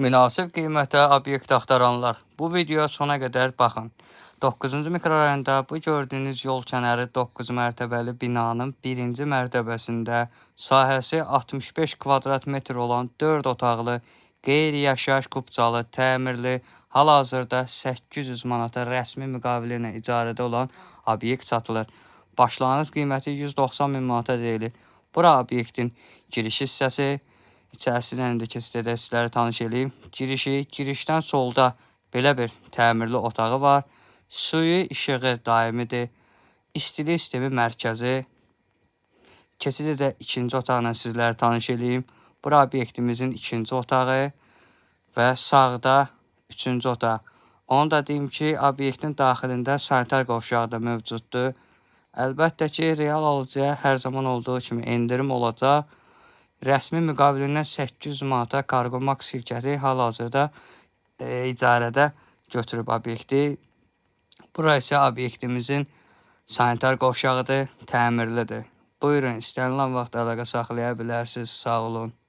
Münasib qiymətə obyekt axtaranlar, bu videoya sona qədər baxın. 9-cu mikrorayonda bu gördüyünüz yol kənarı 9 mərtəbəli binanın 1-ci mərtəbəsində sahəsi 65 kvadrat metr olan 4 otaqlı, qeyri-yaşayış kupçalı, təmirli, hal-hazırda 800 manata rəsmi müqavili ilə icarədə olan obyekt satılır. Başlanğıc qiyməti 190 min manata deyilir. Bura obyektin giriş hissəsi. İçərisindən də keçiddə sizləri tanış edeyim. Girişdən solda belə bir təmirli otağı var. Suyu, işığı daimidir. İstilik sistemi mərkəzi. Keçiddə də ikinci otaqla sizləri tanış edeyim. Bura obyektimizin ikinci otağı və sağda üçüncü otaq. Onu da deyim ki, obyektin daxilində sanitar qovşağı da mövcuddur. Əlbəttə ki, real alıcıya hər zaman olduğu kimi endirim olacaq. Rəsmi müqavilindən 800 manata Cargomax şirkəti hal-hazırda icarədə götürüb obyekti. Bura isə obyektimizin sanitar qovşağıdır, təmirlidir. Buyurun, istənilən vaxt əlaqə saxlaya bilərsiniz. Sağ olun.